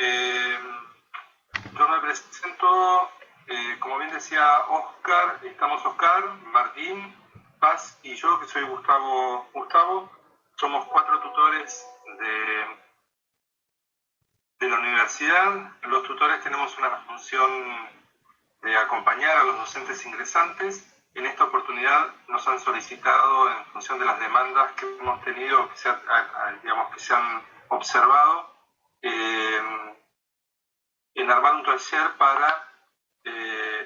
Yo me presento, como bien decía Oscar, estamos Oscar, Martín, Paz y yo, que soy Gustavo. Somos 4 tutores de la universidad. Los tutores tenemos una función de acompañar a los docentes ingresantes. En esta oportunidad nos han solicitado, en función de las demandas que hemos tenido, que se han observado, en armar un taller para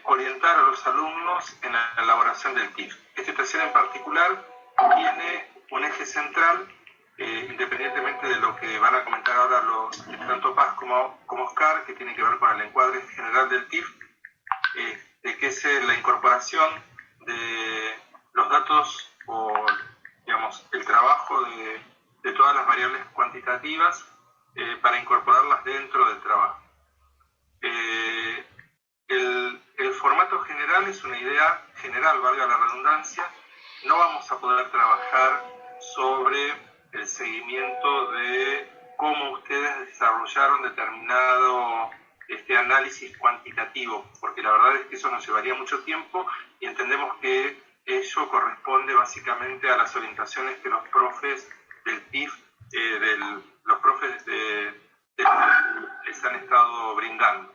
orientar a los alumnos en la elaboración del TIF. Este taller en particular tiene un eje central, independientemente de lo que van a comentar ahora tanto Paz como Oscar, que tiene que ver con el encuadre general del TIF, de que es la incorporación de los datos o, digamos, el trabajo de todas las variables cuantitativas para incorporarlas dentro del trabajo. El formato general es una idea general, valga la redundancia. No vamos a poder trabajar sobre el seguimiento de cómo ustedes desarrollaron determinado análisis cuantitativo, porque la verdad es que eso nos llevaría mucho tiempo y entendemos que ello corresponde básicamente a las orientaciones que los profes del TIF, los profes les han estado brindando.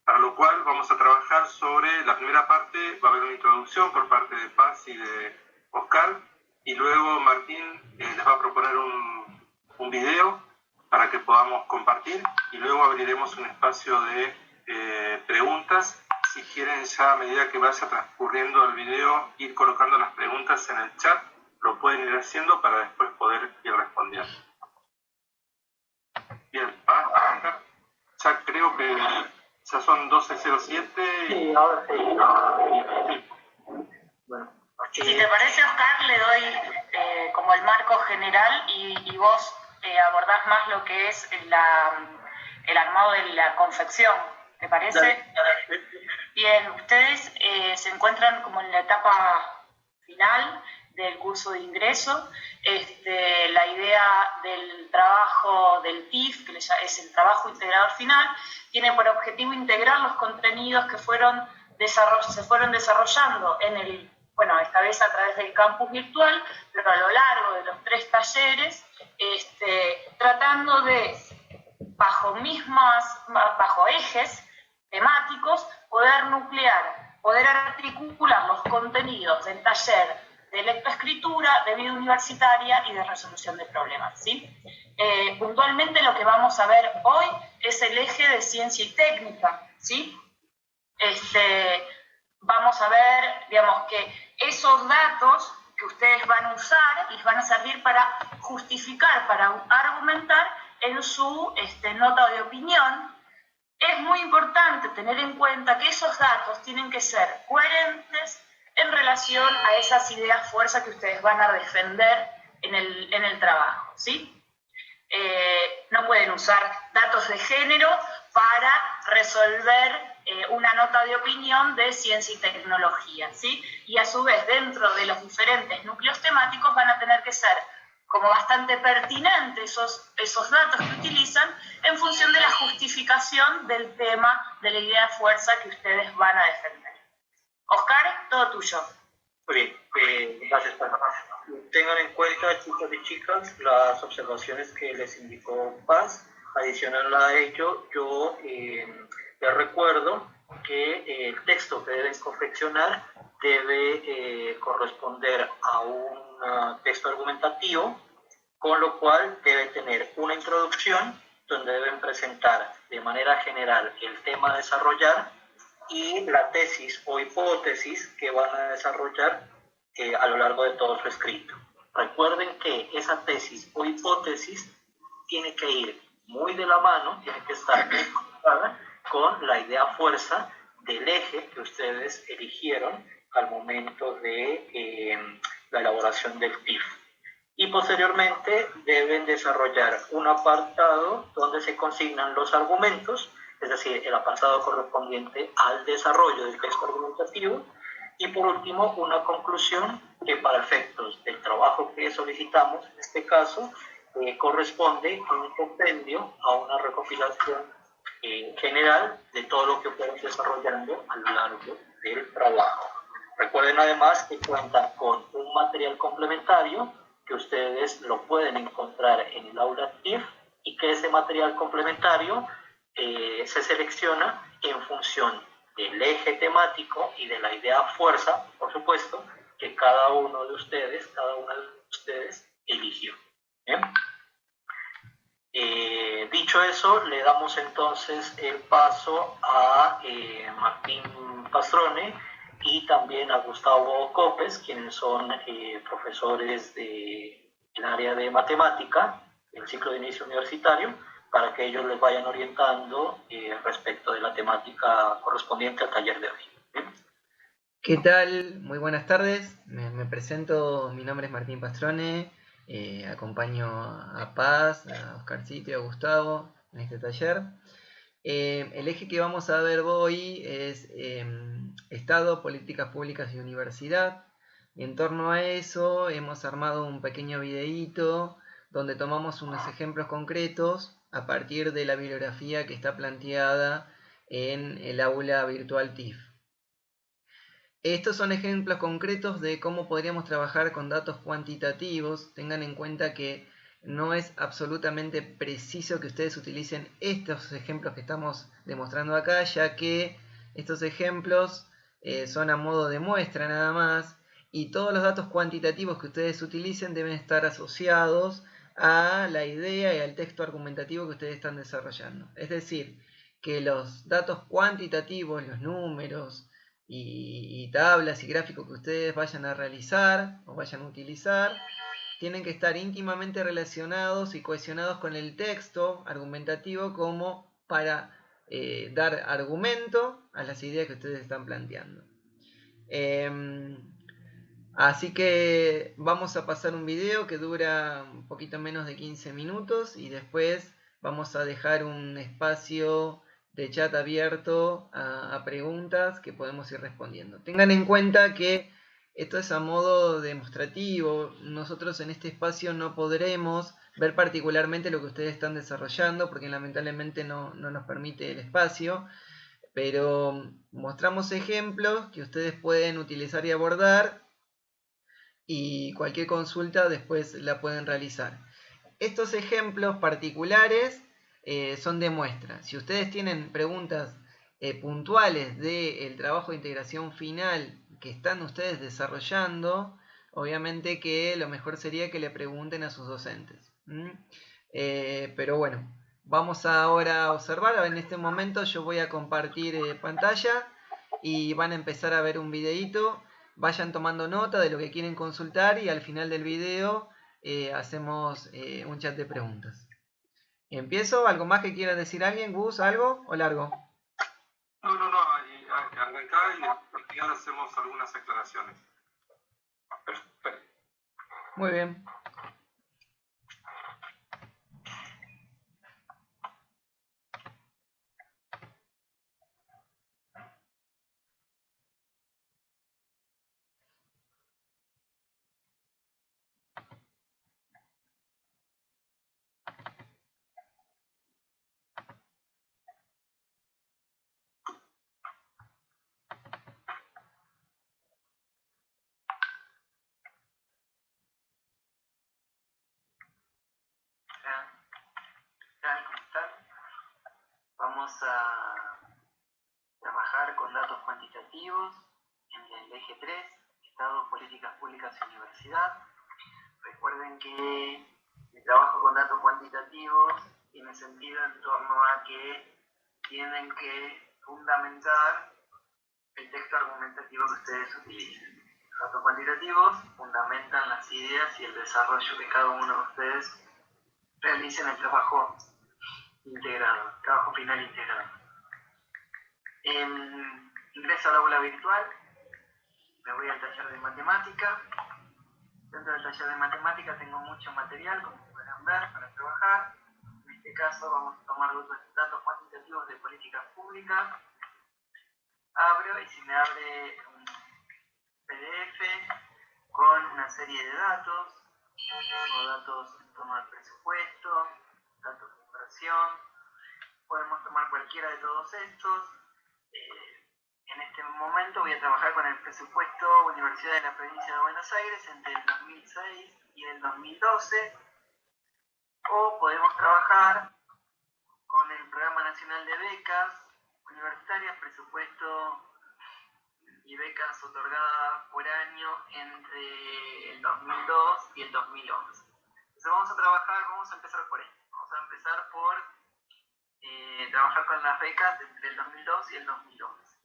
Para lo cual vamos a trabajar sobre la primera parte. Va a haber una introducción por parte de Paz y de Oscar, y luego Martín les va a proponer un video para que podamos compartir, y luego abriremos un espacio de preguntas. Si quieren, ya a medida que vaya transcurriendo el video, ir colocando las preguntas en el chat, lo pueden ir haciendo para después poder ir respondiendo. Bien, Paz, Oscar, ya creo que ya son 12:07. Sí, ahora sí. Bueno, si te parece, Oscar, le doy como el marco general y vos abordás más lo que es el armado de la confección, ¿te parece? Dale. Bien, ustedes se encuentran como en la etapa final del curso de ingreso. La idea del trabajo del TIF, que es el trabajo integrador final, tiene por objetivo integrar los contenidos que se fueron desarrollando esta vez a través del campus virtual, pero a lo largo de los 3 talleres, tratando de, bajo ejes temáticos, poder nuclear, poder articular los contenidos del taller de lectoescritura, de vida universitaria y de resolución de problemas, ¿sí? Puntualmente lo que vamos a ver hoy es el eje de ciencia y técnica, ¿sí? Vamos a ver, digamos, que esos datos que ustedes van a usar les van a servir para justificar, para argumentar en su nota de opinión. Es muy importante tener en cuenta que esos datos tienen que ser coherentes en relación a esas ideas fuerza que ustedes van a defender en el trabajo, ¿sí? No pueden usar datos de género para resolver una nota de opinión de ciencia y tecnología, ¿sí? Y a su vez, dentro de los diferentes núcleos temáticos van a tener que ser como bastante pertinentes esos datos que utilizan en función de la justificación del tema, de la idea fuerza que ustedes van a defender. Oscar, todo tuyo. Muy bien, gracias, Paz. Tengan en cuenta, chicos y chicas, las observaciones que les indicó Paz. Adicional a ello, yo les recuerdo que el texto que deben confeccionar debe corresponder a un texto argumentativo, con lo cual debe tener una introducción donde deben presentar de manera general el tema a desarrollar y la tesis o hipótesis que van a desarrollar a lo largo de todo su escrito. Recuerden que esa tesis o hipótesis tiene que ir muy de la mano, tiene que estar conectada con la idea fuerza del eje que ustedes eligieron al momento de la elaboración del TIF. Y posteriormente deben desarrollar un apartado donde se consignan los argumentos, es decir, el apartado correspondiente al desarrollo del texto argumentativo, y por último una conclusión que para efectos del trabajo que solicitamos, en este caso, corresponde a un compendio, a una recopilación general de todo lo que pueden desarrollando a lo largo del trabajo. Recuerden además que cuentan con un material complementario que ustedes lo pueden encontrar en el aula TIF y que ese material complementario se selecciona en función del eje temático y de la idea fuerza, por supuesto, que cada una de ustedes eligió. ¿Bien? Dicho eso, le damos entonces el paso a Martín Pastrone y también a Gustavo Copes, quienes son profesores del área de matemática del ciclo de inicio universitario, para que ellos les vayan orientando respecto de la temática correspondiente al taller de hoy. ¿Bien? ¿Qué tal? Muy buenas tardes. Me presento, mi nombre es Martín Pastrone, acompaño a Paz, a Oscarcito y a Gustavo en este taller. El eje que vamos a ver hoy es Estado, Políticas Públicas y Universidad. Y en torno a eso hemos armado un pequeño videíto donde tomamos unos ejemplos concretos a partir de la bibliografía que está planteada en el aula virtual TIF. Estos son ejemplos concretos de cómo podríamos trabajar con datos cuantitativos. Tengan en cuenta que no es absolutamente preciso que ustedes utilicen estos ejemplos que estamos demostrando acá, ya que estos ejemplos son a modo de muestra nada más, y todos los datos cuantitativos que ustedes utilicen deben estar asociados a la idea y al texto argumentativo que ustedes están desarrollando. Es decir, que los datos cuantitativos, los números y tablas y gráficos que ustedes vayan a realizar o vayan a utilizar tienen que estar íntimamente relacionados y cohesionados con el texto argumentativo como para dar argumento a las ideas que ustedes están planteando. Así que vamos a pasar un video que dura un poquito menos de 15 minutos y después vamos a dejar un espacio de chat abierto a preguntas que podemos ir respondiendo. Tengan en cuenta que esto es a modo demostrativo. Nosotros en este espacio no podremos ver particularmente lo que ustedes están desarrollando porque lamentablemente no nos permite el espacio, pero mostramos ejemplos que ustedes pueden utilizar y abordar y cualquier consulta después la pueden realizar. Estos ejemplos particulares son de muestra. Si ustedes tienen preguntas puntuales del trabajo de integración final que están ustedes desarrollando, obviamente que lo mejor sería que le pregunten a sus docentes. Pero bueno, vamos ahora a observar. En este momento yo voy a compartir pantalla y van a empezar a ver un videíto. Vayan tomando nota de lo que quieren consultar y al final del video hacemos un chat de preguntas. ¿Empiezo? ¿Algo más que quiera decir alguien? ¿Gus? ¿Algo? ¿O largo? No, arrancá y al final hacemos algunas aclaraciones. Perfecto. Muy bien. ¿Cómo están? Vamos a trabajar con datos cuantitativos en el eje 3, Estado, Políticas Públicas y Universidad. Recuerden que el trabajo con datos cuantitativos tiene sentido en torno a que tienen que fundamentar el texto argumentativo que ustedes utilicen. Los datos cuantitativos fundamentan las ideas y el desarrollo que cada uno de ustedes realice en el trabajo integrado, trabajo final integrado. Ingreso al aula virtual, me voy al taller de matemática. Dentro del taller de matemática tengo mucho material, como podrán ver, para trabajar. En este caso vamos a tomar datos cuantitativos de políticas públicas. Abro y si me abre un PDF con una serie de datos, tengo datos en torno al presupuesto, datos de inversión. Podemos tomar cualquier cualquiera de todos estos. En este momento voy a trabajar con el presupuesto Universidad de la Provincia de Buenos Aires entre el 2006 y el 2012, o podemos trabajar con el Programa Nacional de Becas Universitarias, presupuesto y becas otorgadas por año entre el 2002 y el 2011. Entonces vamos a empezar por esto. Vamos a empezar por trabajar con las becas entre el 2002 y el 2011.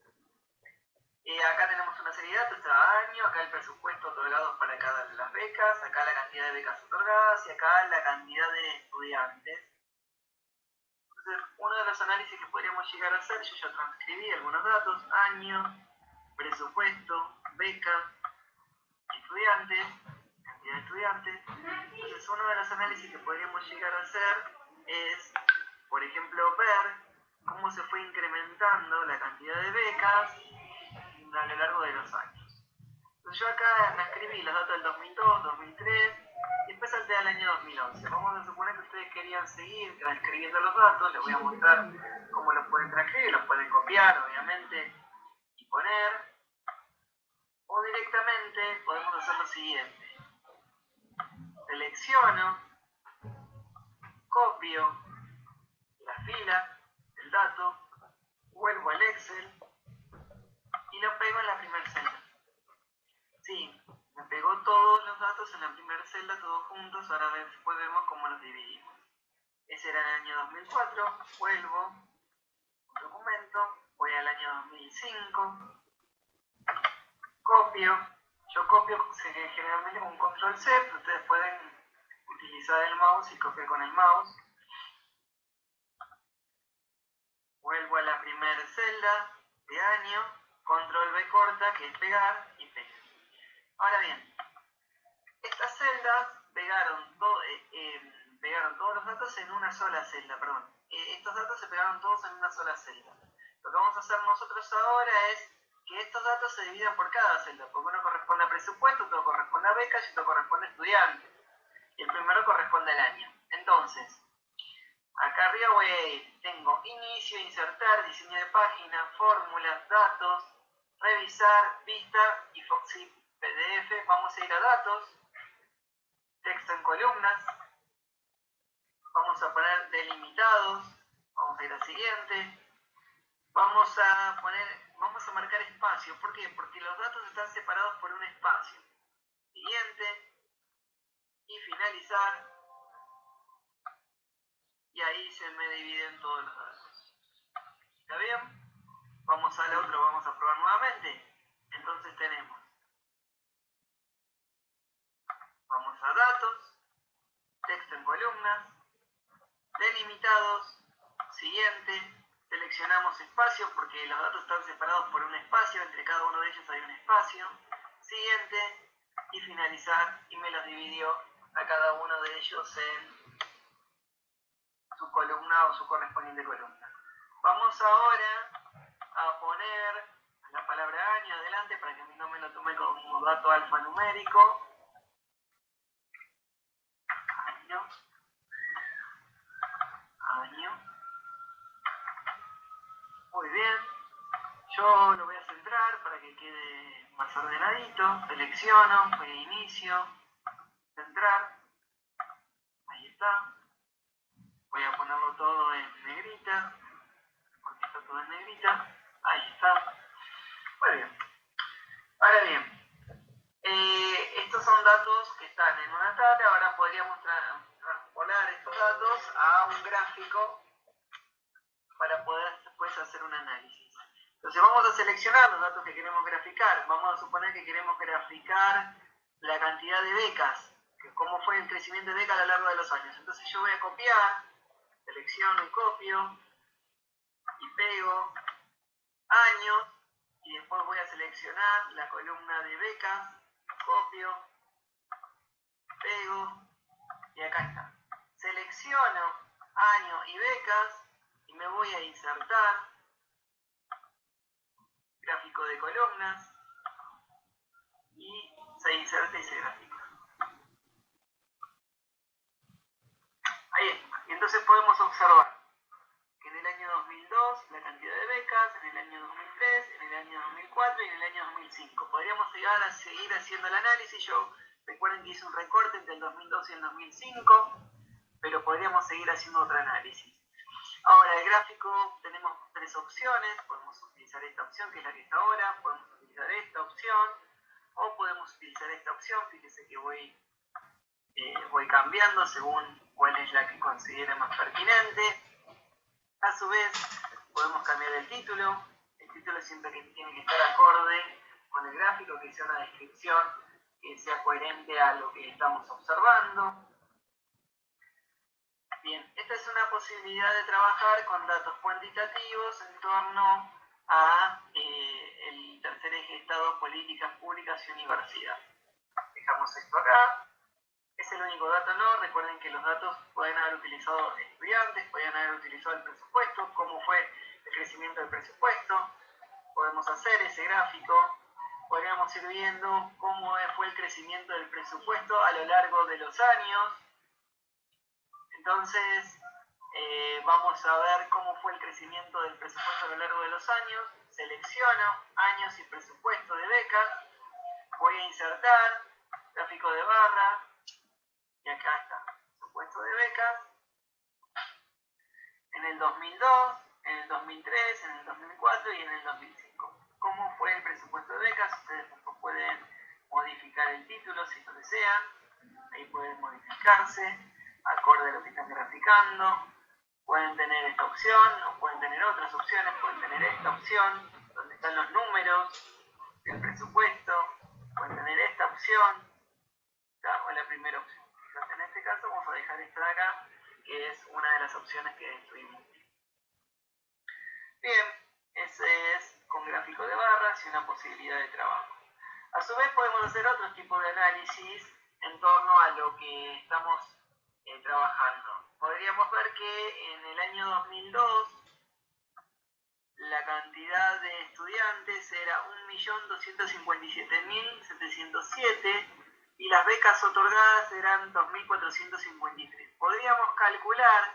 Acá tenemos una serie de datos cada año, acá el presupuesto otorgado para cada de las becas, acá la cantidad de becas otorgadas y acá la cantidad de estudiantes. Entonces, uno de los análisis que podríamos llegar a hacer, yo ya transcribí algunos datos, año, presupuesto, becas, estudiantes, cantidad de estudiantes. Entonces, uno de los análisis que podríamos llegar a hacer es, por ejemplo, ver cómo se fue incrementando la cantidad de becas a lo largo de los años. Entonces yo acá transcribí los datos del 2002, 2003 y después salté al año 2011. Vamos a suponer que ustedes querían seguir transcribiendo los datos, les voy a mostrar cómo los pueden transcribir, los pueden copiar obviamente y poner, o directamente podemos hacer lo siguiente. Selecciono, copio la fila del dato, vuelvo al Excel y lo pego en la primera celda. Sí, me pegó todos los datos en la primera celda, todos juntos. Ahora después vemos cómo los dividimos. Ese era el año 2004, vuelvo, documento, voy al año 2005, copio. Yo copio generalmente con control C, pero ustedes pueden utilizar el mouse y copiar con el mouse. Vuelvo a la primera celda de año, control B corta, que es pegar, y pego. Ahora bien, estas celdas pegaron todos los datos en una sola celda, estos datos se pegaron todos en una sola celda. Lo que vamos a hacer nosotros ahora es que estos datos se dividan por cada celda, porque uno corresponde a presupuesto, otro corresponde a becas y otro corresponde a estudiantes. Y el primero corresponde al año. Entonces, acá arriba voy a ir, tengo inicio, insertar, diseño de página, fórmulas, datos, revisar, vista y Foxy PDF. Vamos a ir a datos, texto en columnas, vamos a poner delimitados, vamos a ir al siguiente, vamos a marcar espacio. ¿Por qué? Porque los datos están separados por un espacio. Siguiente y finalizar. Y ahí se me dividen todos los datos. ¿Está bien? Vamos al otro, vamos a probar nuevamente. Entonces tenemos, vamos a datos, texto en columnas, delimitados, siguiente, seleccionamos espacio porque los datos están separados por un espacio, entre cada uno de ellos hay un espacio, siguiente y finalizar, y me los dividió a cada uno de ellos en su columna o su correspondiente columna. Vamos ahora a poner la palabra año adelante para que no me lo tome como dato alfanumérico. Año. Muy bien. Yo lo voy a centrar para que quede más ordenadito. Selecciono, voy a inicio, centrar. Ahí está. Voy a ponerlo todo en negrita, porque está todo en negrita. Ahí está. Muy bien. Ahora bien, estos son datos que están en una tabla. Ahora podríamos transpolar estos datos a un gráfico para poder después hacer un análisis. Entonces vamos a seleccionar los datos que queremos graficar. Vamos a suponer que queremos graficar la cantidad de becas, cómo fue el crecimiento de becas a lo largo de los años. Entonces yo voy a copiar, selecciono y copio, y pego años, y después voy a seleccionar la columna de becas, copio, pego, y acá está. Selecciono año y becas, y me voy a insertar, gráfico de columnas, y se inserta y se grafica. Ahí está. Y entonces podemos observar que en el año 2002 2002 la cantidad de becas, en el año 2003, en el año 2004 y en el año 2005. Podríamos llegar a seguir haciendo el análisis. Yo recuerden que hice un recorte entre el 2002 y el 2005, pero podríamos seguir haciendo otro análisis. Ahora, el gráfico tenemos tres opciones. Podemos utilizar esta opción, que es la que está ahora, podemos utilizar esta opción, o podemos utilizar esta opción. Fíjese que voy cambiando según cuál es la que considere más pertinente. A su vez, podemos cambiar el título. El título siempre tiene que estar acorde con el gráfico, que sea una descripción que sea coherente a lo que estamos observando. Bien, esta es una posibilidad de trabajar con datos cuantitativos en torno a el tercer eje de Estado, políticas públicas y universidad. Dejamos esto acá. Es el único dato, no. Recuerden que los datos pueden haber utilizado estudiantes, pueden haber utilizado el presupuesto, cómo fue el crecimiento del presupuesto. Podemos hacer ese gráfico. Podríamos ir viendo cómo fue el crecimiento del presupuesto a lo largo de los años. Entonces, vamos a ver cómo fue el crecimiento del presupuesto a lo largo de los años. Selecciono años y presupuesto de becas. Voy a insertar gráfico de barra. Y acá está, presupuesto de becas. En el 2002, en el 2003, en el 2004 y en el 2005. ¿Cómo fue el presupuesto de becas? Ustedes pueden modificar el título si lo desean. Ahí pueden modificarse acorde a lo que están graficando. Pueden tener esta opción o pueden tener otras opciones. Pueden tener esta opción donde están los números del presupuesto. Pueden tener esta opción o la primera opción. En este caso vamos a dejar esta de acá, que es una de las opciones que estuvimos. Bien, ese es con gráfico de barras y una posibilidad de trabajo. A su vez podemos hacer otro tipo de análisis en torno a lo que estamos trabajando. Podríamos ver que en el año 2002 la cantidad de estudiantes era 1.257.707 y las becas otorgadas eran 2.453. Podríamos calcular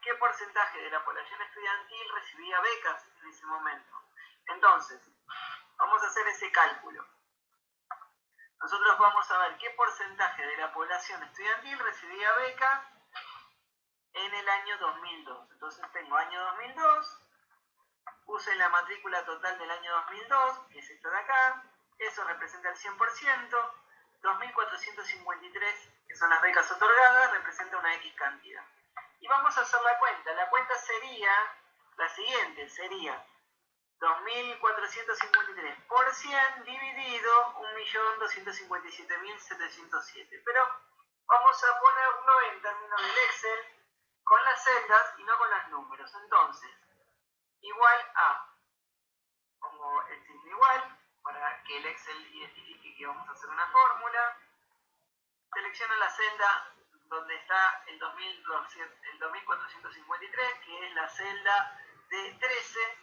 qué porcentaje de la población estudiantil recibía becas en ese momento. Entonces, vamos a hacer ese cálculo. Nosotros vamos a ver qué porcentaje de la población estudiantil recibía becas en el año 2002. Entonces tengo año 2002, puse la matrícula total del año 2002, que es esta de acá, eso representa el 100%, 2.453, que son las becas otorgadas, representa una X cantidad. Y vamos a hacer la cuenta sería la siguiente, sería 2.453 por 100 dividido 1.257.707. Pero vamos a ponerlo en términos del Excel con las celdas y no con los números. Entonces, igual a, pongo el signo igual para que el Excel identifique que vamos a hacer una fórmula. Selecciono la celda donde está el 2.453, que es la celda de 13.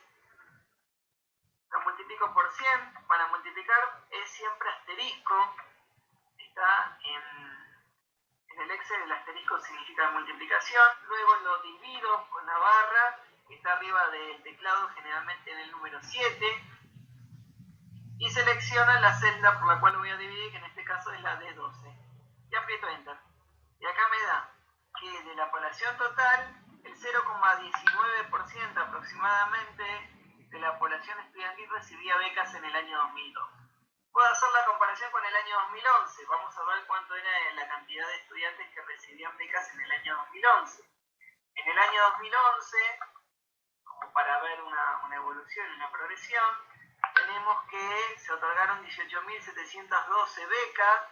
Lo multiplico por 100. Para multiplicar es siempre asterisco. Está en el Excel, el asterisco significa multiplicación. Luego lo divido con la barra que está arriba del teclado, generalmente en el número 7. Y selecciono la celda por la cual voy a dividir, que en este caso es la de 12. Y aprieto Enter. Y acá me da que de la población total, el 0,19% aproximadamente de la población estudiantil recibía becas en el año 2002. Puedo hacer la comparación con el año 2011. Vamos a ver cuánto era la cantidad de estudiantes que recibían becas en el año 2011. En el año 2011, como para ver una evolución y una progresión, tenemos que se otorgaron 18.712 becas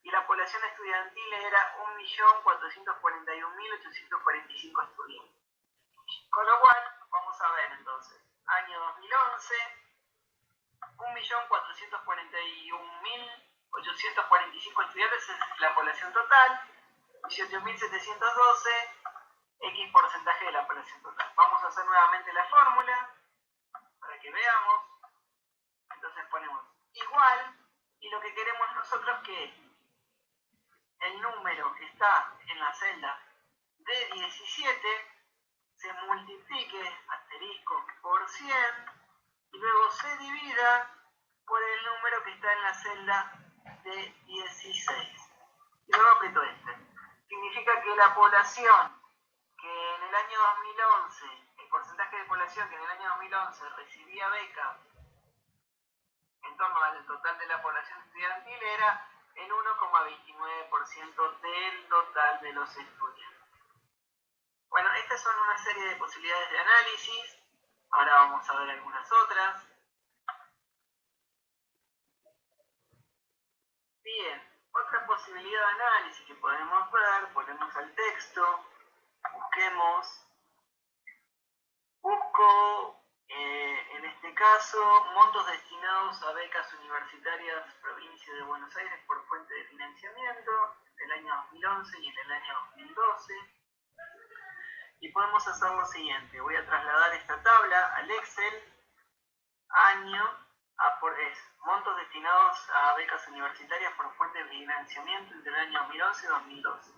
y la población estudiantil era 1.441.845 estudiantes. Con lo cual, vamos a ver entonces, año 2011, 1.441.845 estudiantes es la población total, 18.712, X porcentaje de la población total. Vamos a hacer nuevamente la fórmula para que veamos. Entonces ponemos igual y lo que queremos nosotros que el número que está en la celda de 17 se multiplique, asterisco, por 100 y luego se divida por el número que está en la celda de 16. Y luego aprieto Enter. Significa que la población que en el año 2011, el porcentaje de población que en el año 2011 recibía beca en torno al total de la población estudiantil era el 1,29% del total de los estudiantes. Bueno, estas son una serie de posibilidades de análisis. Ahora vamos a ver algunas otras. Bien, otra posibilidad de análisis que podemos ver, ponemos al texto, busco en este caso montos destinados a becas universitarias provincia de Buenos Aires por fuente de financiamiento del año 2011 y en el año 2012. Y podemos hacer lo siguiente, voy a trasladar esta tabla al Excel, año, montos destinados a becas universitarias por fuente de financiamiento entre el año 2011 y 2012.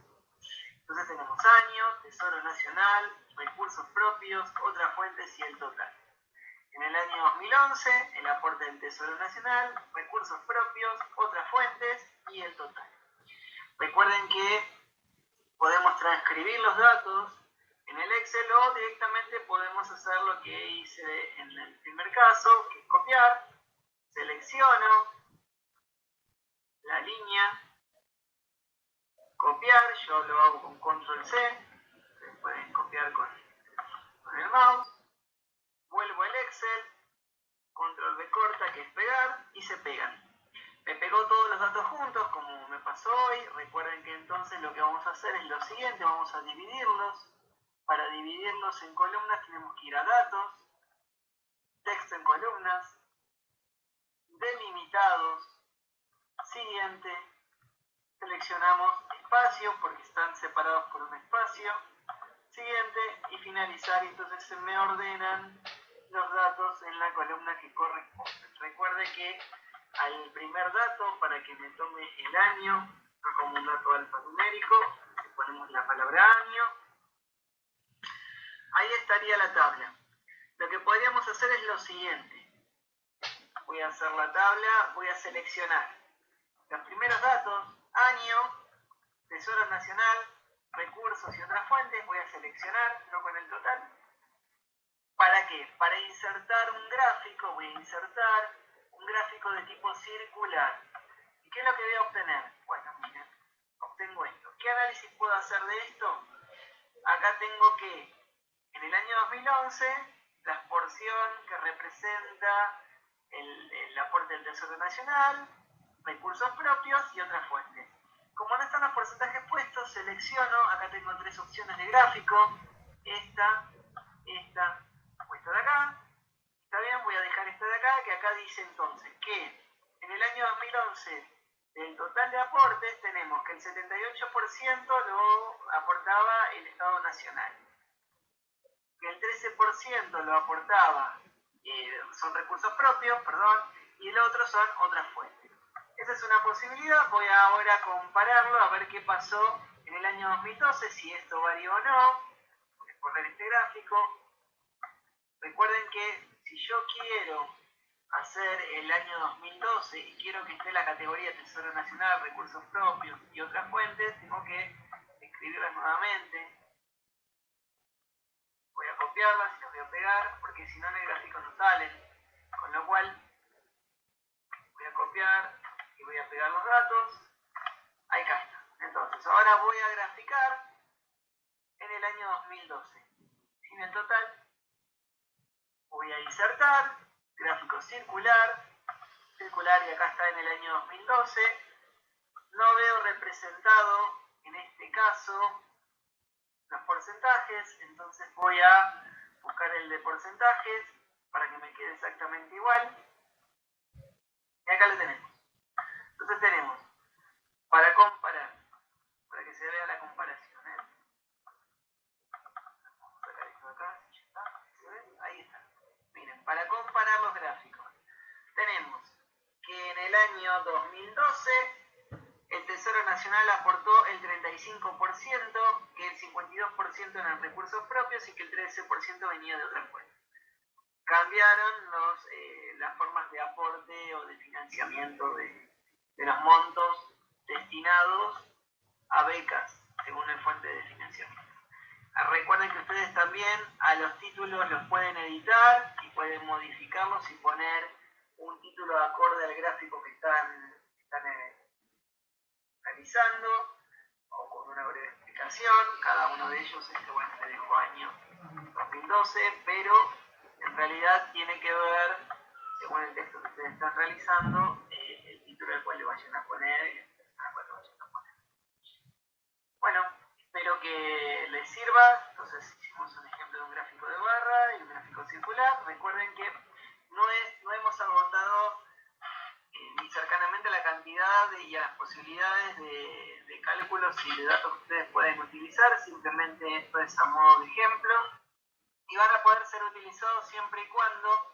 Entonces tenemos año, Tesoro Nacional, recursos propios, otras fuentes y el total. En el año 2011, el aporte del Tesoro Nacional, recursos propios, otras fuentes y el total. Recuerden que podemos transcribir los datos en el Excel o directamente podemos hacer lo que hice en el primer caso, que es copiar, selecciono la línea, copiar, yo lo hago con Control C, ustedes pueden copiar con el mouse, vuelvo al Excel, Control V corta que es pegar y se pegan. Me pegó todos los datos juntos como me pasó hoy. Recuerden que entonces lo que vamos a hacer es lo siguiente, vamos a dividirlos. Para dividirlos en columnas tenemos que ir a datos, texto en columnas, delimitados, siguiente, seleccionamos espacio porque están separados por un espacio, siguiente y finalizar, y entonces se me ordenan los datos en la columna que corresponde. Recuerde que al primer dato, para que me tome el año, no como un dato alfanumérico, le ponemos la palabra año. Ahí estaría la tabla. Lo que podríamos hacer es lo siguiente. Voy a hacer la tabla, voy a seleccionar los primeros datos, año, Tesoro Nacional, recursos y otras fuentes, voy a seleccionar, no con el total. ¿Para qué? Para insertar un gráfico, voy a insertar un gráfico de tipo circular. ¿Y qué es lo que voy a obtener? Bueno, miren, obtengo esto. ¿Qué análisis puedo hacer de esto? Acá tengo que, en el año 2011, la porción que representa el aporte del Tesoro Nacional, recursos propios y otras fuentes. Como no están los porcentajes puestos, selecciono, acá tengo tres opciones de gráfico, esta o esta de acá. Está bien, voy a dejar esta de acá, que acá dice entonces que en el año 2011, del total de aportes, tenemos que el 78% lo aportaba el Estado Nacional, que el 13% lo aportaba, son recursos propios, y el otro son otras fuentes. Esa es una posibilidad, voy ahora a compararlo, a ver qué pasó en el año 2012, si esto varió o no. Voy a correr este gráfico. Recuerden que si yo quiero hacer el año 2012 y quiero que esté la categoría Tesoro Nacional, recursos propios y otras fuentes, tengo que escribirlas nuevamente. Voy a copiarlas y las voy a pegar, porque si no en el gráfico no salen. Con lo cual, voy a copiar y voy a pegar los datos. Ahí está. Entonces, ahora voy a graficar en el año 2012. Sin el total, voy a insertar, gráfico circular, y acá está en el año 2012. No veo representado, en este caso, los porcentajes, entonces voy a buscar el de porcentajes para que me quede exactamente igual. Y acá lo tenemos. Entonces tenemos, para comparar, para que se vea la comparación, vamos a sacar esto de acá, ¿se ve? Ahí está. Miren, para comparar los gráficos, tenemos que en el año 2012 el Tesoro Nacional aportó el 35%, que el 52% eran recursos propios y que el 13% venía de otras fuentes. cambiaron las formas de aporte o de financiamiento de los montos destinados a becas, según la fuente de financiamiento. Recuerden que ustedes también a los títulos los pueden editar y pueden modificarlos y poner un título acorde al gráfico que están realizando, o con una breve explicación. Cada uno de ellos, le dejo año 2012, pero en realidad tiene que ver, según el texto que ustedes están realizando, el título al cual le vayan a poner y el al cual le vayan a poner. Bueno, espero que les sirva. Entonces hicimos un ejemplo de un gráfico de barra y un gráfico circular. Recuerden que no hemos agotado ni cercanamente la cantidad y las posibilidades de cálculos y de datos que ustedes pueden utilizar. Simplemente esto es a modo de ejemplo y van a poder ser utilizados siempre y cuando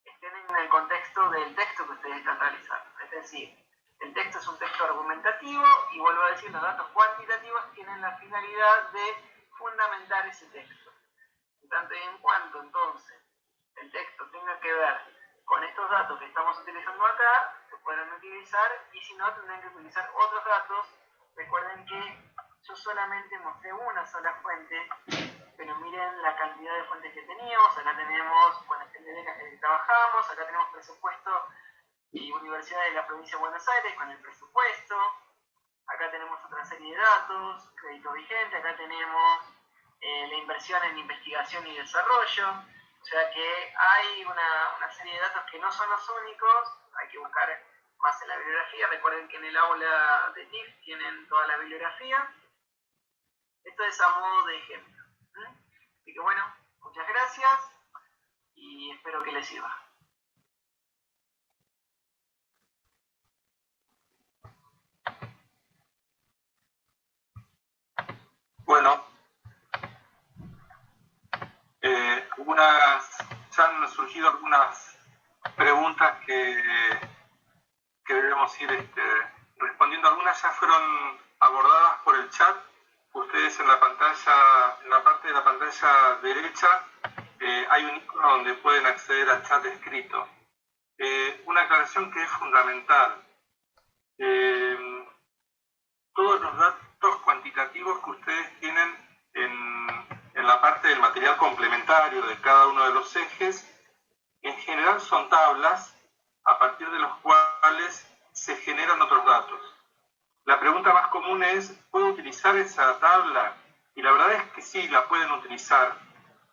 estén en el contexto del texto que ustedes están realizando. Es decir, el texto es un texto argumentativo y vuelvo a decir, los datos cuantitativos tienen la finalidad de fundamentar ese texto. En tanto y en cuanto entonces el texto tenga que ver con estos datos que estamos utilizando acá, se pueden utilizar, y si no, tendrán que utilizar otros datos. Recuerden que yo solamente mostré una sola fuente, pero miren la cantidad de fuentes que teníamos. Acá tenemos con las becas que trabajamos, acá tenemos presupuesto y universidades de la provincia de Buenos Aires con el presupuesto, acá tenemos otra serie de datos, crédito vigente, acá tenemos la inversión en investigación y desarrollo. O sea que hay una serie de datos que no son los únicos, hay que buscar más en la bibliografía. Recuerden que en el aula de TIF tienen toda la bibliografía. Esto es a modo de ejemplo. Así que bueno, muchas gracias y espero que les sirva. Bueno, ya han surgido algunas preguntas que debemos ir respondiendo. Algunas ya fueron abordadas por el chat. Ustedes en la parte de la pantalla derecha, hay un icono donde pueden acceder al chat escrito. Una aclaración que es fundamental. Todos los datos cuantitativos que ustedes tienen en la parte del material complementario de cada uno de los ejes, en general son tablas a partir de los cuales se generan otros datos. La pregunta más común es, ¿puedo utilizar esa tabla? Y la verdad es que sí, la pueden utilizar.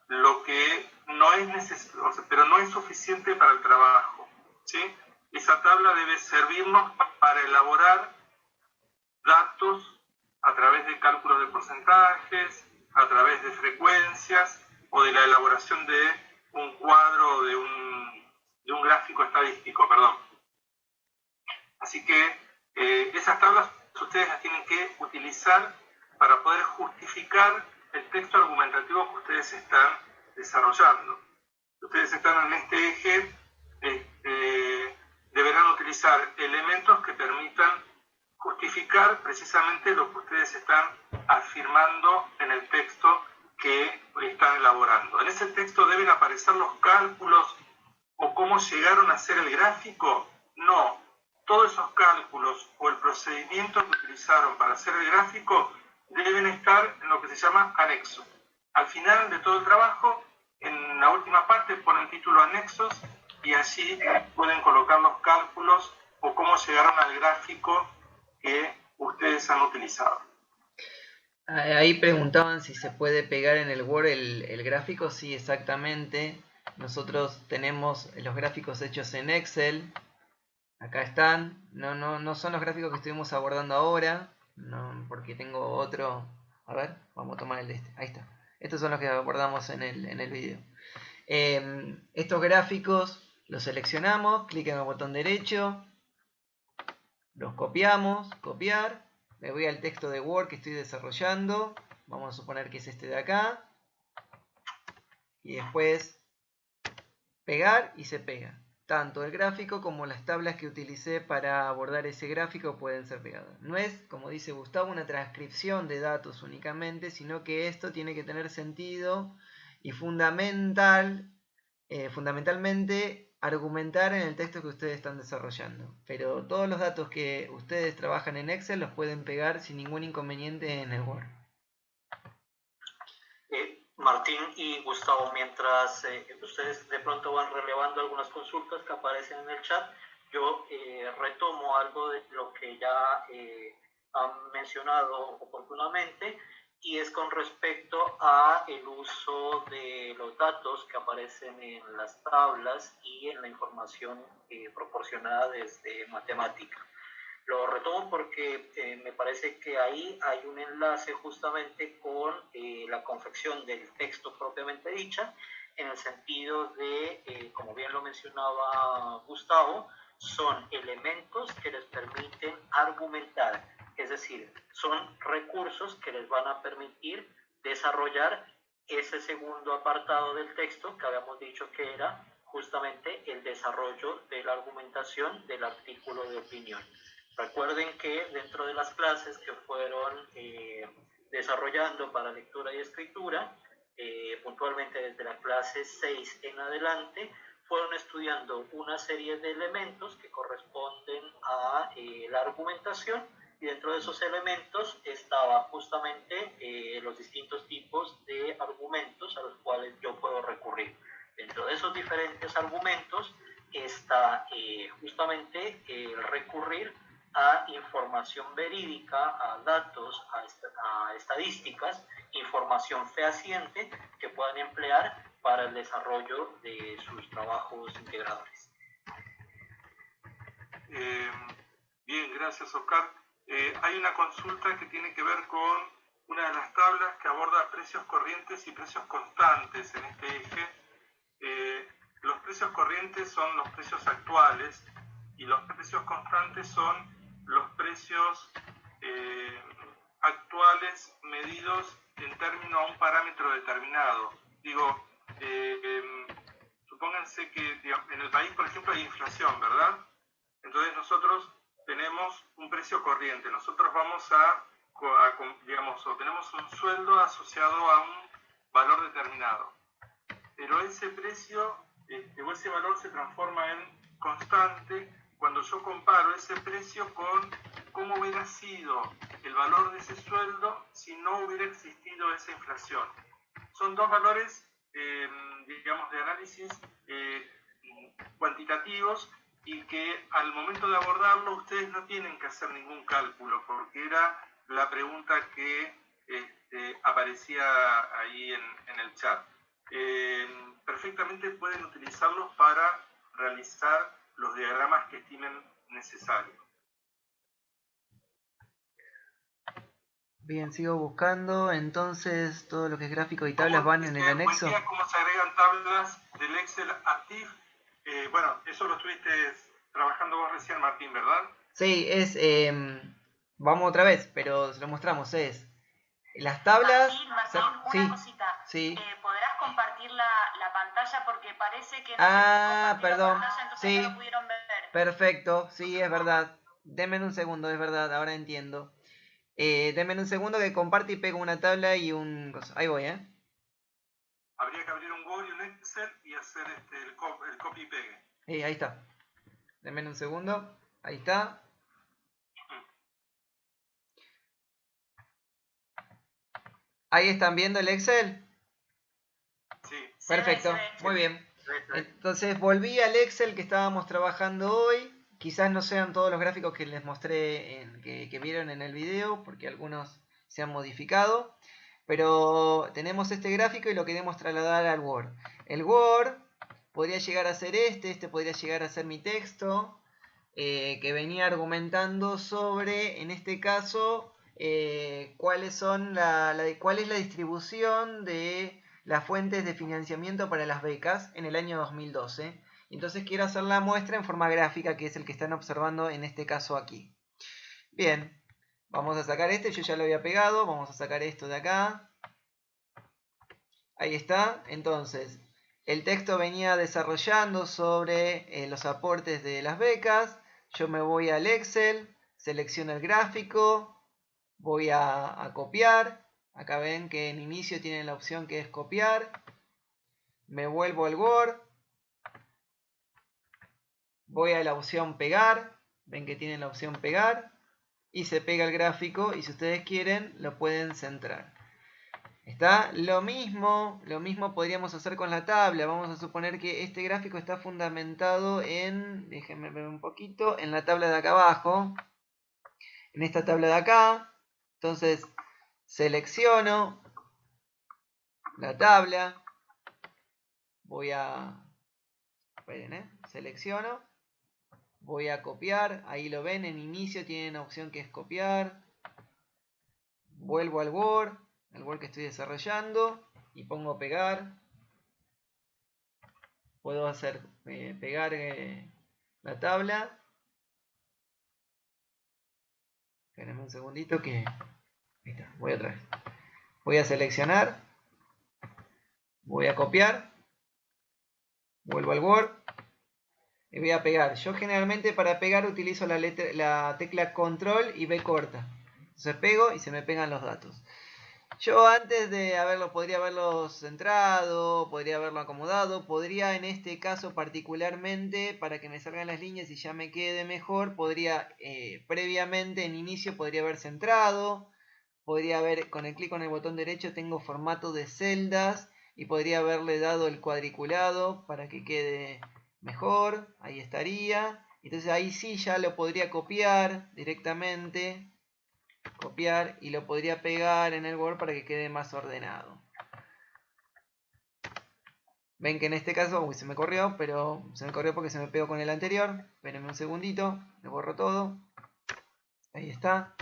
Lo que no es necesario, pero no es suficiente para el trabajo, ¿sí? Esa tabla debe servirnos para elaborar datos a través de cálculos de porcentajes, a través de frecuencias o de la elaboración de un cuadro, de un gráfico estadístico, perdón. Así que esas tablas ustedes las tienen que utilizar para poder justificar el texto argumentativo que ustedes están desarrollando. Ustedes están en este eje, deberán utilizar elementos que permitan justificar precisamente lo que ustedes están afirmando en el texto que están elaborando. En ese texto deben aparecer los cálculos o cómo llegaron a ser el gráfico. No, todos esos cálculos o el procedimiento que utilizaron para hacer el gráfico deben estar en lo que se llama anexo. Al final de todo el trabajo, en la última parte ponen título anexos y allí pueden colocar los cálculos o cómo llegaron al gráfico que ustedes han utilizado. Ahí preguntaban si se puede pegar en el Word el gráfico. Sí, exactamente. Nosotros tenemos los gráficos hechos en Excel. Acá están. No son los gráficos que estuvimos abordando ahora, no, porque tengo otro. A ver, vamos a tomar el de este. Ahí está. Estos son los que abordamos en el video. Estos gráficos los seleccionamos, clic en el botón derecho, los copiamos, copiar, me voy al texto de Word que estoy desarrollando, vamos a suponer que es este de acá, y después pegar y se pega. Tanto el gráfico como las tablas que utilicé para abordar ese gráfico pueden ser pegadas. No es, como dice Gustavo, una transcripción de datos únicamente, sino que esto tiene que tener sentido y fundamentalmente argumentar en el texto que ustedes están desarrollando. Pero todos los datos que ustedes trabajan en Excel los pueden pegar sin ningún inconveniente en el Word. Martín y Gustavo, mientras ustedes de pronto van relevando algunas consultas que aparecen en el chat, yo retomo algo de lo que ya han mencionado oportunamente, y es con respecto a el uso de los datos que aparecen en las tablas y en la información proporcionada desde matemática. Lo retomo porque me parece que ahí hay un enlace justamente con la confección del texto propiamente dicha, en el sentido de, como bien lo mencionaba Gustavo, son elementos que les permiten argumentar, es decir, son recursos que les van a permitir desarrollar ese segundo apartado del texto que habíamos dicho que era justamente el desarrollo de la argumentación del artículo de opinión. Recuerden que dentro de las clases que fueron desarrollando para lectura y escritura, puntualmente desde la clase 6 en adelante, fueron estudiando una serie de elementos que corresponden a la argumentación, y dentro de esos elementos estaba justamente los distintos tipos de argumentos a los cuales yo puedo recurrir. Dentro de esos diferentes argumentos está justamente el recurrir a información verídica, a datos, a estadísticas, información fehaciente que puedan emplear para el desarrollo de sus trabajos integradores. Bien, gracias, Oscar. Hay una consulta que tiene que ver con una de las tablas que aborda precios corrientes y precios constantes en este eje. Los precios corrientes son los precios actuales y los precios constantes son los precios actuales medidos en términos a un parámetro determinado. Digo, supónganse que en el país, por ejemplo, hay inflación, ¿verdad? Entonces nosotros tenemos un precio corriente, nosotros vamos digamos, o tenemos un sueldo asociado a un valor determinado, pero ese precio o ese valor se transforma en constante cuando yo comparo ese precio con cómo hubiera sido el valor de ese sueldo si no hubiera existido esa inflación. Son dos valores, digamos, de análisis cuantitativos, y que al momento de abordarlo ustedes no tienen que hacer ningún cálculo, porque era la pregunta que aparecía ahí en el chat. Perfectamente pueden utilizarlos para realizar los diagramas que estimen necesarios. Bien, sigo buscando. Entonces, todo lo que es gráfico y tablas van en el anexo. ¿Cómo se agregan tablas del Excel Active? Bueno, eso lo estuviste trabajando vos recién, Martín, ¿verdad? Sí, vamos otra vez, pero se lo mostramos. Es las tablas. Martín, una cosita. Sí. ¿Podrás compartir la pantalla? Porque parece que no perdón. La pantalla, entonces sí. no lo pudieron ver. Perfecto, sí, es verdad. Denme un segundo, es verdad, ahora entiendo. Denme un segundo que comparto y pego una tabla y un... Ahí voy, Habría que abrir un Word y un Excel y hacer el copy y pegue. Ahí está. Denme un segundo. Ahí está. ¿Ahí están viendo el Excel? Sí. Perfecto, muy bien. Entonces volví al Excel que estábamos trabajando hoy. Quizás no sean todos los gráficos que les mostré, que vieron en el video, porque algunos se han modificado. Pero tenemos este gráfico y lo queremos trasladar al Word. El Word podría llegar a ser este podría llegar a ser mi texto, que venía argumentando sobre, en este caso, cuál es la distribución de las fuentes de financiamiento para las becas en el año 2012. Entonces quiero hacer la muestra en forma gráfica, que es el que están observando en este caso aquí. Bien, vamos a sacar yo ya lo había pegado, vamos a sacar esto de acá. Ahí está. Entonces, el texto venía desarrollando sobre los aportes de las becas. Yo me voy al Excel, selecciono el gráfico, voy a copiar. Acá ven que en inicio tienen la opción que es copiar. me vuelvo al Word, voy a la opción pegar, ven que tienen la opción pegar, y se pega el gráfico, y si ustedes quieren lo pueden centrar. Está lo mismo podríamos hacer con la tabla. Vamos a suponer que este gráfico está fundamentado en, déjenme ver un poquito, en la tabla de acá abajo, en esta tabla de acá. Entonces selecciono la tabla, voy a, esperen, selecciono, voy a copiar, ahí lo ven, en inicio tienen una opción que es copiar, vuelvo al Word, el Word que estoy desarrollando, y pongo pegar. Puedo hacer pegar la tabla. Espérenme un segundito que... Ahí está, voy otra vez. Voy a seleccionar, voy a copiar, vuelvo al Word y voy a pegar. Yo generalmente para pegar utilizo la tecla Control y B corta. Entonces pego y se me pegan los datos. Yo antes de podría haberlo centrado, podría haberlo acomodado, podría en este caso particularmente, para que me salgan las líneas y ya me quede mejor, podría previamente en inicio podría haber centrado, podría haber, con el clic con el botón derecho tengo formato de celdas y podría haberle dado el cuadriculado para que quede mejor, ahí estaría. Entonces ahí sí ya lo podría copiar directamente, copiar, y lo podría pegar en el Word para que quede más ordenado. Ven que en este caso, se me corrió, pero se me corrió porque se me pegó con el anterior. Espérenme un segundito, le borro todo. Ahí está.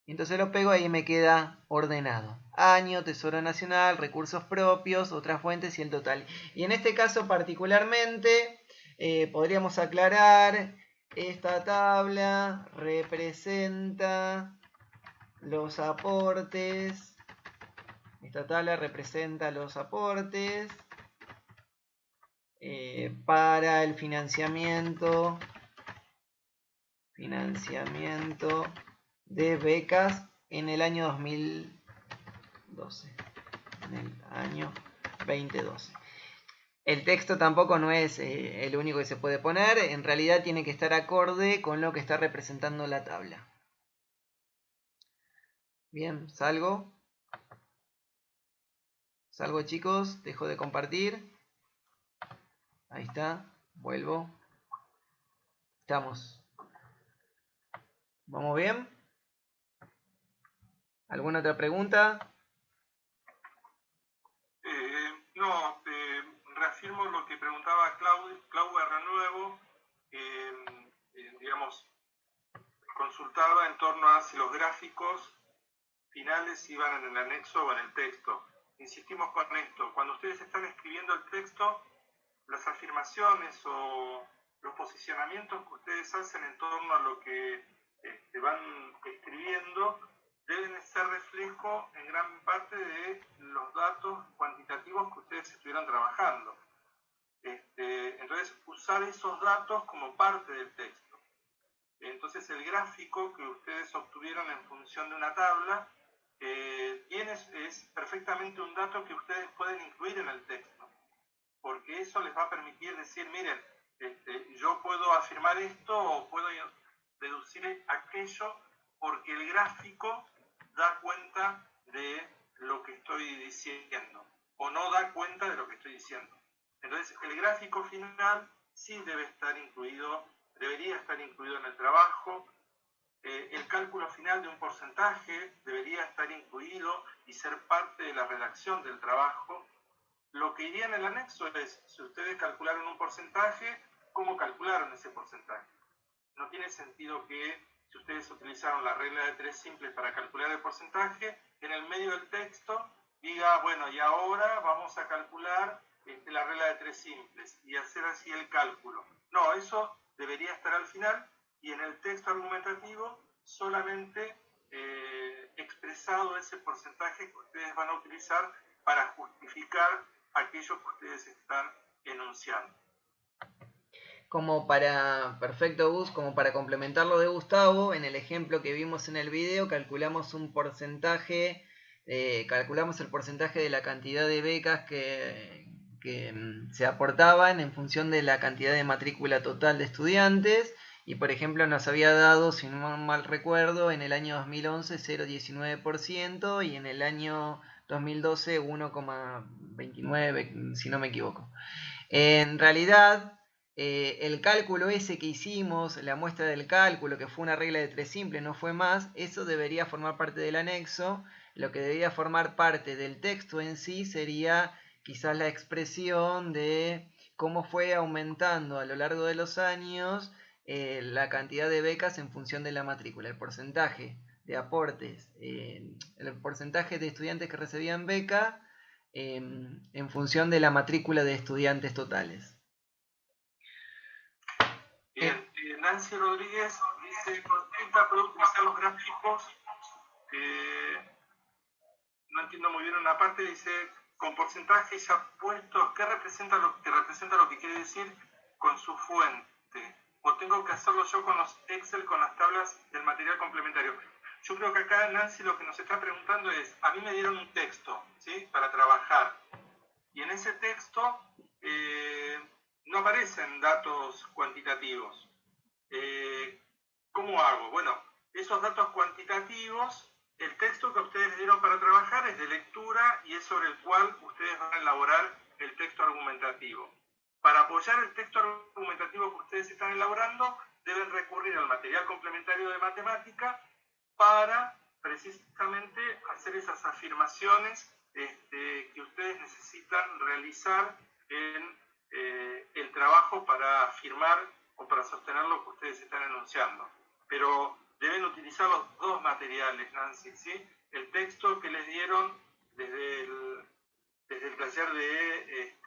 Y entonces lo pego, ahí me queda ordenado. Año, Tesoro Nacional, recursos propios, otras fuentes y el total. Y en este caso particularmente podríamos aclarar, esta tabla representa los aportes. Esta tabla representa los aportes para el financiamiento de becas en el año 2012. En el año 2012. El texto tampoco no es el único que se puede poner. En realidad tiene que estar acorde con lo que está representando la tabla. Bien, salgo. Salgo, chicos, dejo de compartir. Ahí está, vuelvo. Estamos. ¿Vamos bien? ¿Alguna otra pregunta? No, reafirmo lo que preguntaba Clau Renuevo, digamos, consultaba en torno a si los gráficos finales iban en el anexo o en el texto. Insistimos con esto, cuando ustedes están escribiendo el texto, las afirmaciones o los posicionamientos que ustedes hacen en torno a lo que van escribiendo deben ser reflejo en gran parte de los datos cuantitativos que ustedes estuvieran trabajando. Entonces, usar esos datos como parte del texto. Entonces, el gráfico que ustedes obtuvieron en función de una tabla es perfectamente un dato que ustedes pueden incluir en el texto, porque eso les va a permitir decir, miren, yo puedo afirmar esto o puedo deducir aquello porque el gráfico da cuenta de lo que estoy diciendo o no da cuenta de lo que estoy diciendo. Entonces, el gráfico final sí debería estar incluido en el trabajo. El cálculo final de un porcentaje debería estar incluido y ser parte de la redacción del trabajo. Lo que iría en el anexo es, si ustedes calcularon un porcentaje, ¿cómo calcularon ese porcentaje? No tiene sentido que, si ustedes utilizaron la regla de 3 simples para calcular el porcentaje, en el medio del texto diga, bueno, y ahora vamos a calcular la regla de 3 simples y hacer así el cálculo. No, eso debería estar al final y en el texto argumentativo solamente expresado ese porcentaje que ustedes van a utilizar para justificar aquello que ustedes están enunciando. Perfecto, Gus, como para complementar lo de Gustavo, en el ejemplo que vimos en el video, calculamos un porcentaje, calculamos el porcentaje de la cantidad de becas que se aportaban en función de la cantidad de matrícula total de estudiantes. Y por ejemplo nos había dado, si no mal recuerdo, en el año 2011 0,19% y en el año 2012 1,29%, si no me equivoco. En realidad, el cálculo ese que hicimos, la muestra del cálculo, que fue una regla de 3 simple, no fue más, eso debería formar parte del anexo. Lo que debería formar parte del texto en sí sería quizás la expresión de cómo fue aumentando a lo largo de los años la cantidad de becas en función de la matrícula, el porcentaje de aportes, el porcentaje de estudiantes que recibían beca en función de la matrícula de estudiantes totales. Bien, Nancy Rodríguez dice, consulta, ¿puedo utilizar los gráficos? No entiendo muy bien una parte, dice, con porcentaje ya puesto, ¿qué representa lo que quiere decir con su fuente? ¿O tengo que hacerlo yo con los Excel, con las tablas del material complementario? Yo creo que acá Nancy lo que nos está preguntando es, a mí me dieron un texto, ¿sí?, para trabajar, y en ese texto no aparecen datos cuantitativos. ¿Cómo hago? Bueno, esos datos cuantitativos, el texto que ustedes les dieron para trabajar es de lectura y es sobre el cual ustedes van a elaborar el texto argumentativo. Para apoyar el texto argumentativo que ustedes están elaborando, deben recurrir al material complementario de matemática para precisamente hacer esas afirmaciones que ustedes necesitan realizar en el trabajo para afirmar o para sostener lo que ustedes están enunciando. Pero deben utilizar los dos materiales, Nancy, ¿sí? El texto que les dieron desde el taller de,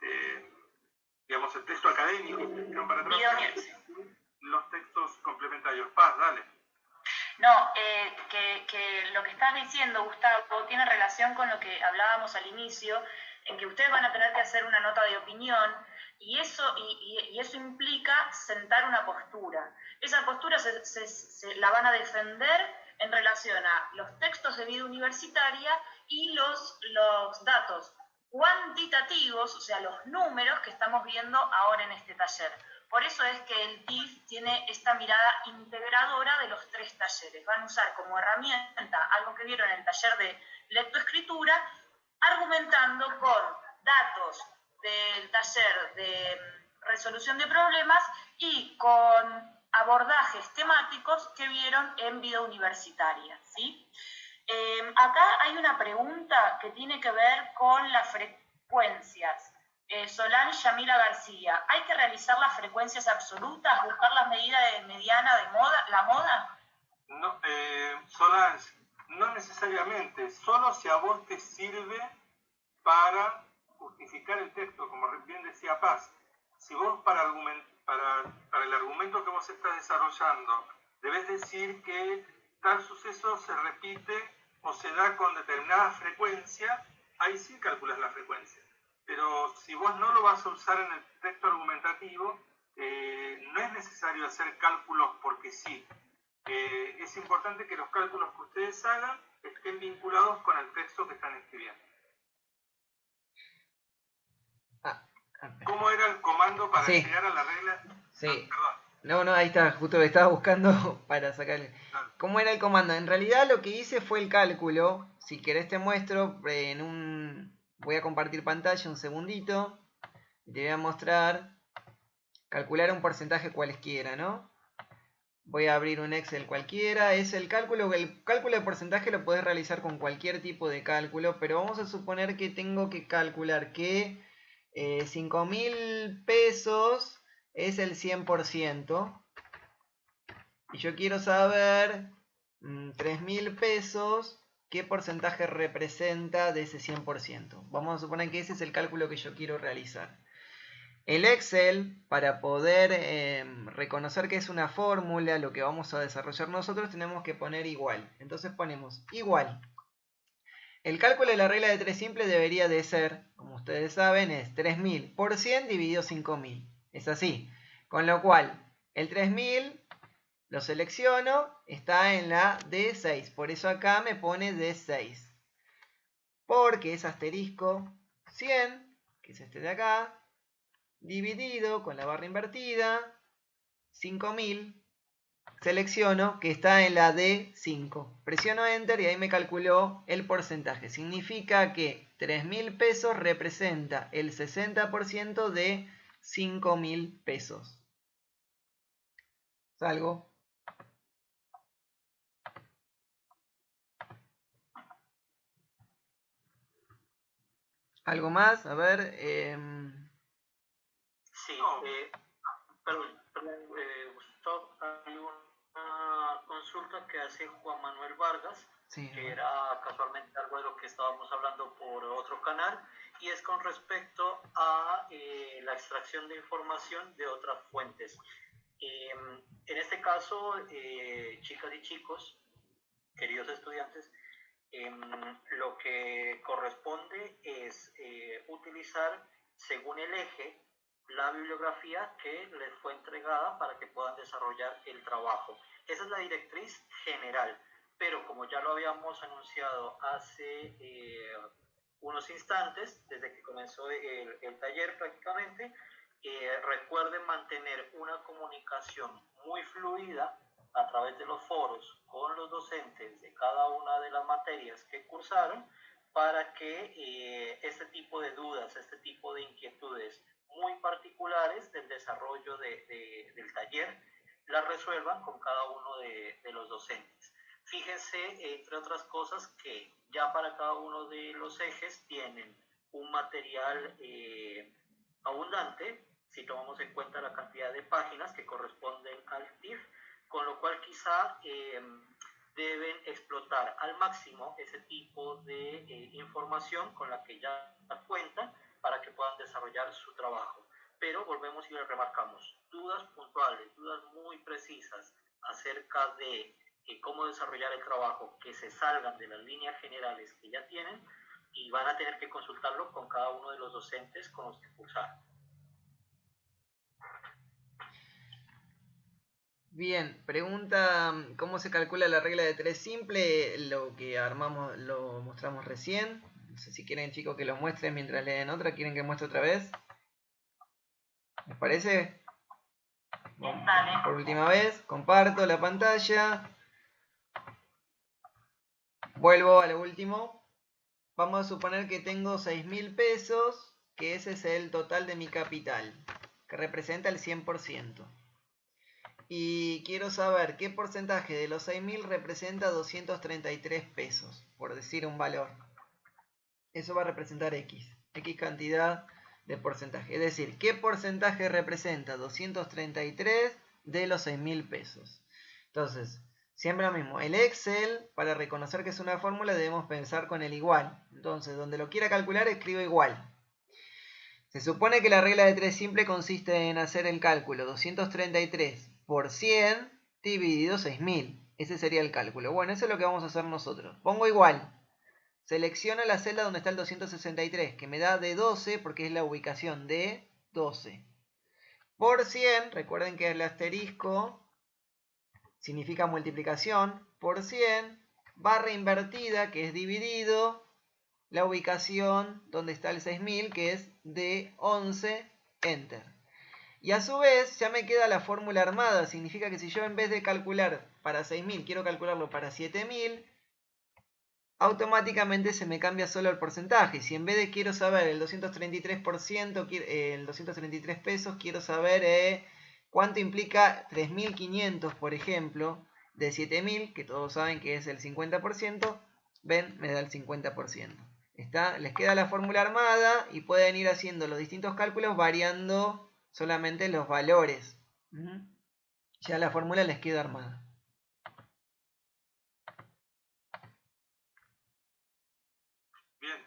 digamos, el texto académico que dieron para trabajar, los textos complementarios. Paz, dale. No, que lo que estás diciendo, Gustavo, tiene relación con lo que hablábamos al inicio, en que ustedes van a tener que hacer una nota de opinión y eso implica sentar una postura. Esa postura se la van a defender en relación a los textos de vida universitaria y los datos cuantitativos, o sea, los números que estamos viendo ahora en este taller. Por eso es que el TIF tiene esta mirada integradora de los 3 talleres. Van a usar como herramienta algo que vieron en el taller de lectoescritura, argumentando con datos del taller de resolución de problemas y con abordajes temáticos que vieron en vida universitaria, ¿sí? Acá hay una pregunta que tiene que ver con las frecuencias. Solange Yamila García, ¿hay que realizar las frecuencias absolutas, buscar la medida de mediana de la moda? No, Solange, no necesariamente, solo si a vos te sirve para justificar el texto, como bien decía Paz. Si vos para el argumento que vos estás desarrollando debes decir que tal suceso se repite o se da con determinada frecuencia, ahí sí calculas la frecuencia. Pero si vos no lo vas a usar en el texto argumentativo, no es necesario hacer cálculos porque sí. Es importante que los cálculos que ustedes hagan estén vinculados con el texto que están escribiendo. ¿Cómo era el comando para llegar a la regla? Sí. No, ahí está, justo lo estaba buscando para sacarle. ¿Cómo era el comando? En realidad lo que hice fue el cálculo. Si querés te muestro voy a compartir pantalla un segundito. Y te voy a mostrar. Calcular un porcentaje cualquiera, ¿no? Voy a abrir un Excel cualquiera. Es el cálculo de porcentaje lo puedes realizar con cualquier tipo de cálculo. Pero vamos a suponer que tengo que calcular que 5.000 pesos es el 100%. Y yo quiero saber 3.000 pesos, ¿qué porcentaje representa de ese 100%? Vamos a suponer que ese es el cálculo que yo quiero realizar. El Excel, para poder reconocer que es una fórmula, lo que vamos a desarrollar nosotros, tenemos que poner igual. Entonces ponemos igual. El cálculo de la regla de 3 simple debería de ser, como ustedes saben, es 3.000 por 100 dividido 5.000. Es así. Con lo cual, el 3.000 lo selecciono, está en la D6. Por eso acá me pone D6. Porque es asterisco 100, que que es este de acá, dividido con la barra invertida, 5000, selecciono que está en la D5, presiono Enter y ahí me calculó el porcentaje. Significa que 3.000 pesos representa el 60% de 5.000 pesos. Salgo. ¿Algo más? A ver. Sí, perdón, Gustavo, hay una consulta que hace Juan Manuel Vargas, Sí, que era casualmente algo de lo que estábamos hablando por otro canal, y es con respecto a la extracción de información de otras fuentes. En este caso, chicas y chicos, queridos estudiantes, lo que corresponde es utilizar según el eje la bibliografía que les fue entregada para que puedan desarrollar el trabajo. Esa es la directriz general, pero como ya lo habíamos anunciado hace unos instantes, desde que comenzó el taller prácticamente, recuerden mantener una comunicación muy fluida a través de los foros con los docentes de cada una de las materias que cursaron, para que este tipo de dudas, este tipo de inquietudes muy particulares del desarrollo del taller, las resuelvan con cada uno de los docentes. Fíjense, entre otras cosas, que ya para cada uno de los ejes tienen un material abundante, si tomamos en cuenta la cantidad de páginas que corresponden al TIF, con lo cual quizá deben explotar al máximo ese tipo de información con la que ya cuentan para que puedan desarrollar su trabajo. Pero volvemos y les remarcamos, dudas puntuales, dudas muy precisas acerca de cómo desarrollar el trabajo, que se salgan de las líneas generales que ya tienen, y van a tener que consultarlo con cada uno de los docentes con los que cursaron. Bien, pregunta cómo se calcula la regla de 3 simple, lo que armamos, lo mostramos recién. No sé si quieren, chicos, que lo muestre mientras leen otra. ¿Quieren que muestre otra vez? ¿Les parece? Bueno, por última vez, comparto la pantalla. Vuelvo a lo último. Vamos a suponer que tengo 6.000 pesos, que ese es el total de mi capital, que representa el 100%. Y quiero saber qué porcentaje de los 6.000 representa 233 pesos, por decir un valor. Eso va a representar X cantidad de porcentaje. Es decir, qué porcentaje representa 233 de los 6.000 pesos. Entonces, siempre lo mismo. El Excel, para reconocer que es una fórmula, debemos pensar con el igual. Entonces, donde lo quiera calcular, escribo igual. Se supone que la regla de 3 simple consiste en hacer el cálculo 233 por 100 dividido 6.000. Ese sería el cálculo. Bueno, eso es lo que vamos a hacer nosotros. Pongo igual. Selecciono la celda donde está el 263, que me da de 12 porque es la ubicación de 12. Por 100, recuerden que el asterisco significa multiplicación. Por 100, barra invertida, que es dividido, la ubicación donde está el 6.000, que es de 11, Enter. Y a su vez ya me queda la fórmula armada. Significa que si yo en vez de calcular para 6.000 quiero calcularlo para 7.000, automáticamente se me cambia solo el porcentaje. Si en vez de quiero saber el 233%, el 233 pesos, quiero saber cuánto implica 3.500, por ejemplo, de 7.000, que todos saben que es el 50%, ven, me da el 50%. Les queda la fórmula armada y pueden ir haciendo los distintos cálculos variando solamente los valores. Ya la fórmula les queda armada. Bien.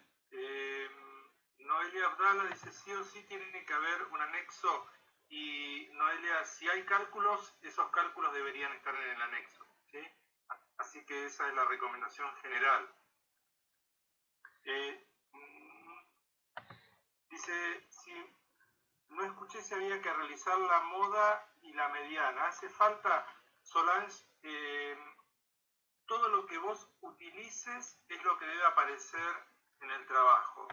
Noelia Abdala dice, sí o sí tiene que haber un anexo. Y Noelia, si hay cálculos, esos cálculos deberían estar en el anexo, ¿sí? Así que esa es la recomendación general. Dice, si no escuché si había que realizar la moda y la mediana. ¿Hace falta, Solange? Todo lo que vos utilices es lo que debe aparecer en el trabajo.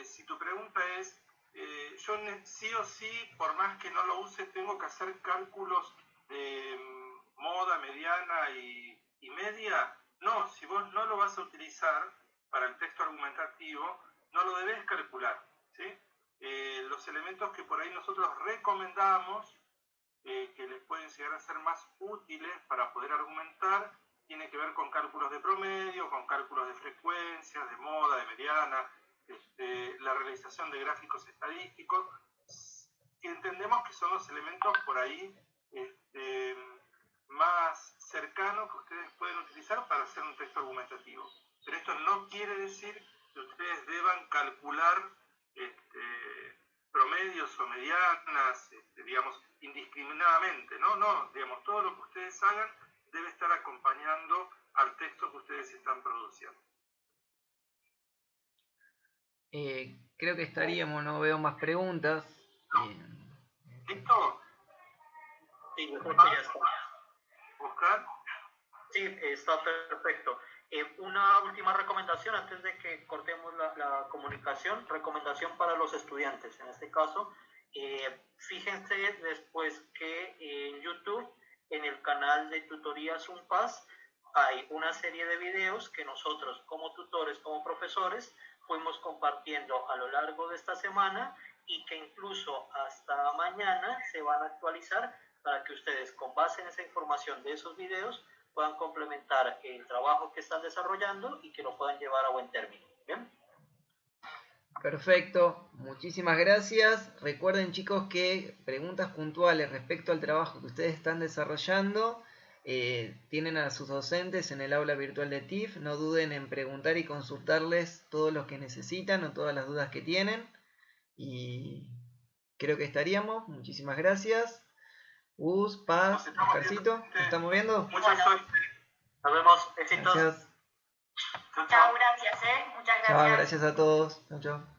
Si tu pregunta es yo sí o sí, por más que no lo use, tengo que hacer cálculos de moda, mediana y media. No, si vos no lo vas a utilizar para el texto argumentativo, no lo debes calcular, ¿sí? Los elementos que por ahí nosotros recomendamos, que les pueden llegar a ser más útiles para poder argumentar, tiene que ver con cálculos de promedio, con cálculos de frecuencias, de moda, de mediana, la realización de gráficos estadísticos, que entendemos que son los elementos por ahí más cercanos que ustedes pueden utilizar para hacer un texto argumentativo. Pero esto no quiere decir que ustedes deban calcular promedios o medianas, digamos, indiscriminadamente, ¿no? No, digamos, todo lo que ustedes hagan debe estar acompañando al texto que ustedes están produciendo. Creo que estaríamos, no veo más preguntas. ¿Listo? Sí, yo creo que ya está. ¿Oscar? Sí, está perfecto. Una última recomendación antes de que cortemos la comunicación, recomendación para los estudiantes. En este caso, fíjense después que en YouTube, en el canal de Tutorías UNPAS, hay una serie de videos que nosotros como tutores, como profesores, fuimos compartiendo a lo largo de esta semana y que incluso hasta mañana se van a actualizar para que ustedes, con base en esa información de esos videos, puedan complementar el trabajo que están desarrollando y que lo puedan llevar a buen término. ¿Bien? Perfecto, muchísimas gracias. Recuerden, chicos, que preguntas puntuales respecto al trabajo que ustedes están desarrollando tienen a sus docentes en el aula virtual de TIF. No duden en preguntar y consultarles todo lo que necesitan o todas las dudas que tienen. Y creo que estaríamos. Muchísimas gracias. Paz, Oscarcito, ¿nos estamos viendo? Muchas suerte. Nos vemos. Éxitos. Gracias. Chao, gracias, muchas gracias. Chao, gracias a todos. Chao, chao.